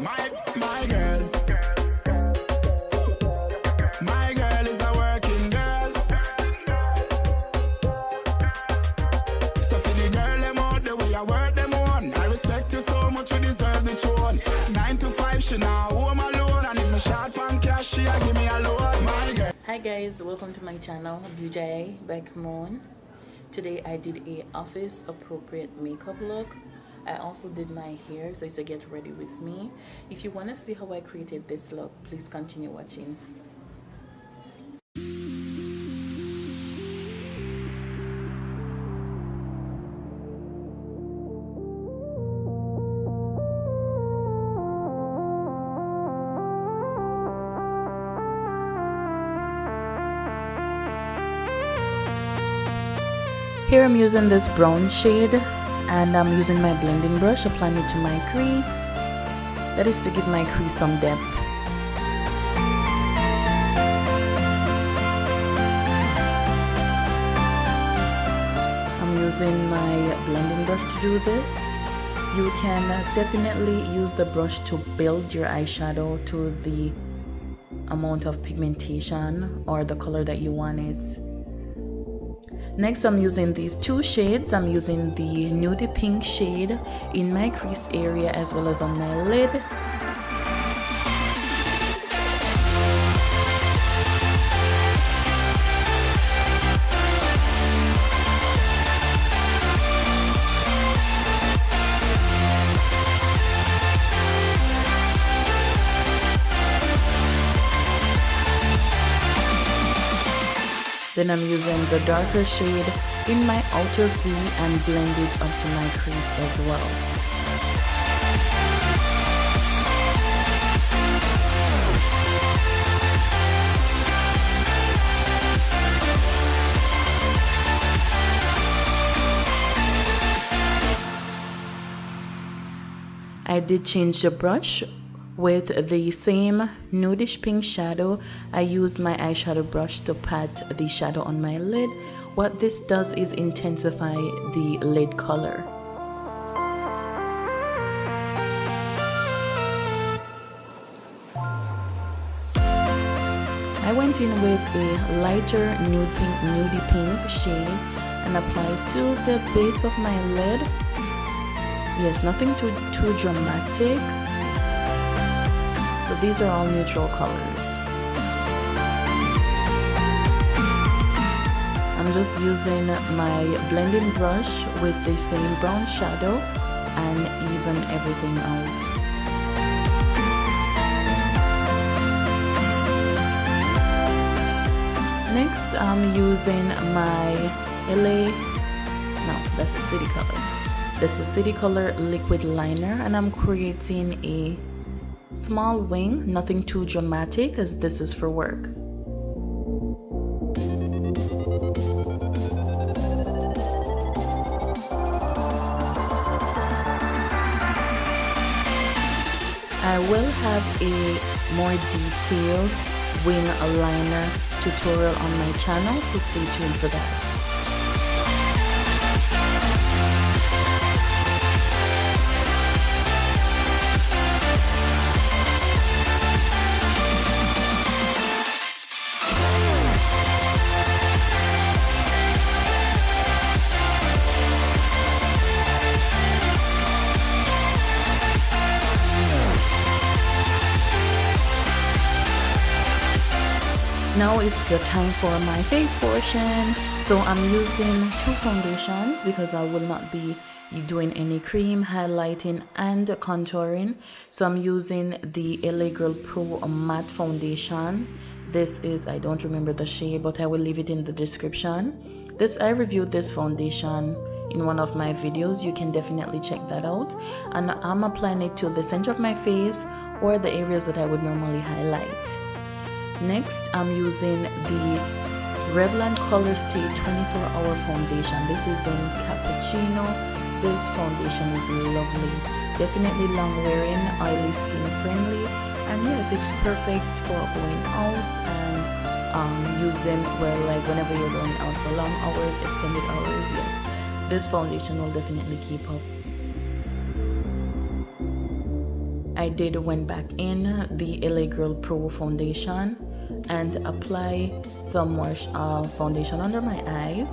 My girl. My girl is a working girl. So for the girl them out the way I work them on. I respect you so much, you deserve the throne. 9 to 5 she now home alone. And if me short on cash she a give me a loan. My girl. Hi guys, welcome to my channel Beaute by Kemone. Today I did a office appropriate makeup look. I also did my hair, so it's a get ready with me. If you want to see how I created this look, please continue watching. Here I'm using this brown shade and I'm using my blending brush, applying it to my crease. That is to give my crease some depth. I'm using my blending brush to do this. You can definitely use the brush to build your eyeshadow to the amount of pigmentation or the color that you want it. Next, I'm using these two shades. I'm using the nudie pink shade in my crease area as well as on my lid. Then I'm using the darker shade in my outer V and blend it onto my crease as well. I did change the brush. With the same nudish pink shadow, I used my eyeshadow brush to pat the shadow on my lid. What this does is intensify the lid color. I went in with a lighter nudie pink shade and applied to the base of my lid. Yes, nothing too dramatic. So these are all neutral colors. I'm just using my blending brush with the same brown shadow and even everything out. Next, I'm using my that's the City Color. This is City Color liquid liner, and I'm creating a small wing, nothing too dramatic as this is for work. I will have a more detailed wing liner tutorial on my channel, so stay tuned for that. Now is the time for my face portion. So I'm using two foundations because I will not be doing any cream, highlighting and contouring. So I'm using the LA Girl Pro matte foundation. This is, I don't remember the shade, but I will leave it in the description. I reviewed this foundation in one of my videos. You can definitely check that out. And I'm applying it to the center of my face or the areas that I would normally highlight. Next, I'm using the Revlon Color Stay 24-Hour Foundation. This is in Cappuccino. This foundation is lovely. Definitely long wearing, oily skin friendly. And yes, it's perfect for going out and using, well, like whenever you're going out for long hours, extended hours. Yes, this foundation will definitely keep up. I did went back in the LA Girl Pro foundation and apply some more foundation under my eyes,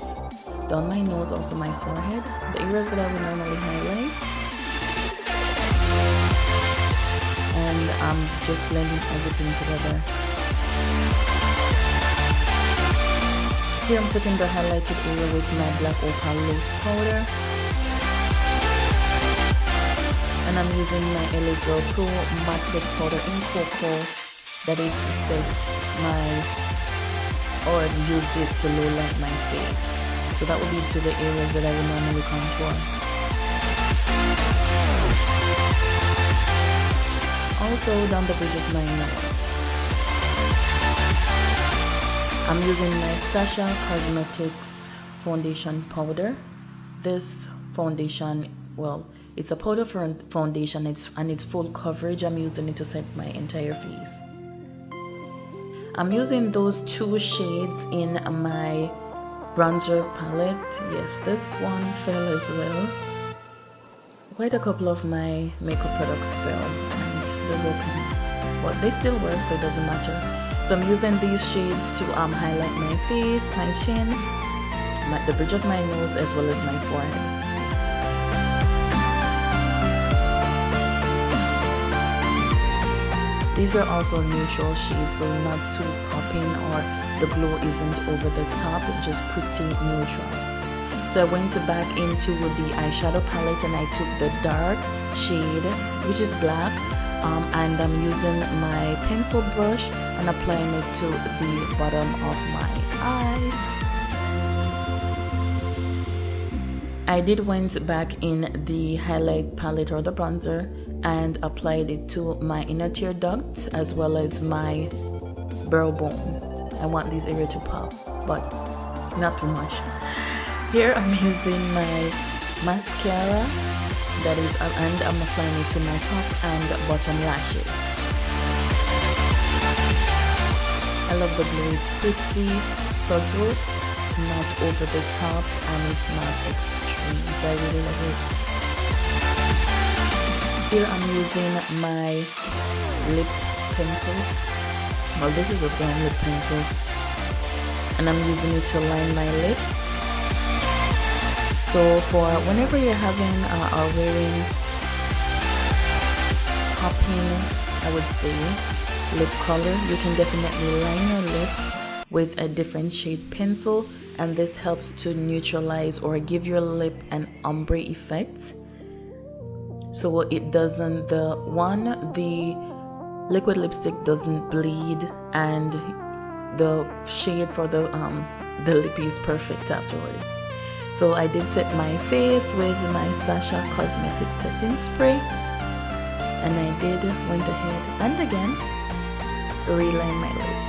down my nose, also my forehead, the areas that I would normally highlight. And I'm just blending everything together. Here I'm setting the highlighted area with my black opal loose powder. And I'm using my LA Girl Pro matte press powder in cocoa, that is to set my, or use it to low light my face. So that will be to the areas that I would normally contour. Also down the bridge of my nose. I'm using my Sasha Cosmetics foundation powder. This foundation, well, it's a powder for foundation, and it's full coverage. I'm using it to set my entire face. I'm using those two shades in my bronzer palette. Yes, this one fell as well. Quite a couple of my makeup products fell and they're broken, but they still work, so it doesn't matter. So I'm using these shades to highlight my face, my chin, the bridge of my nose, as well as my forehead. These are also neutral shades, so not too popping or the glow isn't over the top, just pretty neutral. So I went back into the eyeshadow palette and I took the dark shade, which is black, and I'm using my pencil brush and applying it to the bottom of my eyes. I did went back in the highlight palette or the bronzer and applied it to my inner tear duct as well as my brow bone. I want this area to pop, but not too much. Here I'm using my mascara, that is, and I'm applying it to my top and bottom lashes. I love the glow. It's pretty subtle, not over the top, and it's not extreme, so I really love it. Here I'm using my lip pencil. Well, this is a brown lip pencil, and I'm using it to line my lips. So for whenever you're having or wearing popping, I would say, lip color, you can definitely line your lips with a different shade pencil, and this helps to neutralize or give your lip an ombre effect. So it doesn't, the liquid lipstick doesn't bleed, and the shade for the lip is perfect afterwards. So I did set my face with my Sasha Cosmetics setting spray, and I did went ahead and again reline my lips.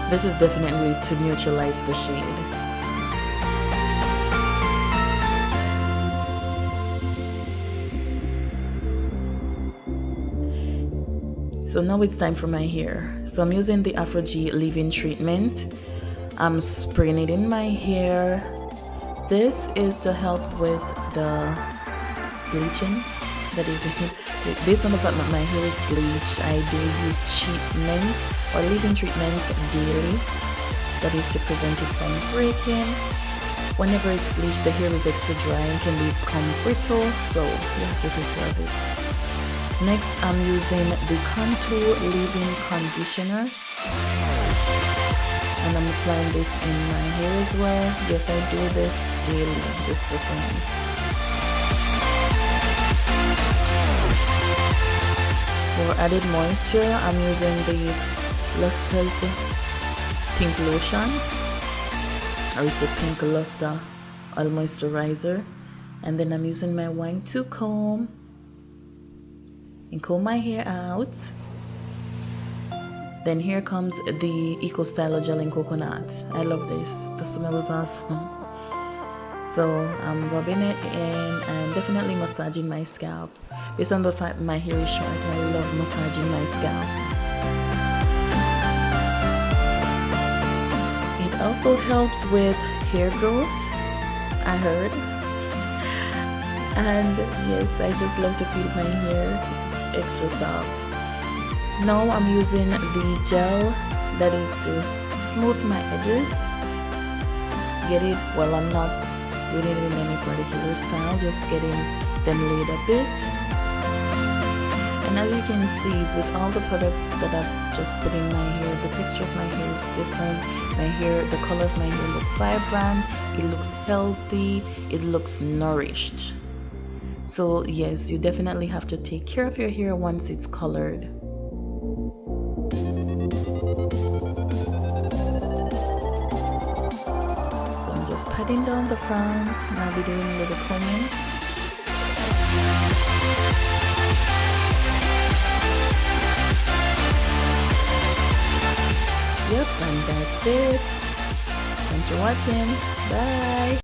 This is definitely to neutralize the shade. So now it's time for my hair. So I'm using the Afro G leave-in treatment. I'm spraying it in my hair. This is to help with the bleaching. That is, based on the fact that my hair is bleached, I do use treatment or leave-in treatment daily. That is to prevent it from breaking. Whenever it's bleached, the hair is extra dry and can become brittle, so you have to take care of it. Next, I'm using the Contour Leave-In Conditioner, and I'm applying this in my hair as well. Yes, I do this daily, just the thing. For added moisture, I'm using the Luster's Pink Lotion, or it's the Pink Luster Oil Moisturizer, and then I'm using my wine to comb and comb my hair out. Then here comes the Eco Styler Gel in Coconut. I love this. The smell is awesome. So I'm rubbing it in and definitely massaging my scalp. Based on the fact my hair is short, I love massaging my scalp. It also helps with hair growth, I heard. And yes, I just love to feel my hair. It's extra soft. Now I'm using the gel that is to smooth my edges. Get it? Well, I'm not doing it in any particular style, just getting them laid a bit. And as you can see, with all the products that I've just put in my hair, the texture of my hair is different. My hair, the color of my hair looks vibrant, it looks healthy, it looks nourished. So yes, you definitely have to take care of your hair once it's colored. So I'm just patting down the front, and I'll be doing a little combing. Yep, and that's it. Thanks for watching. Bye.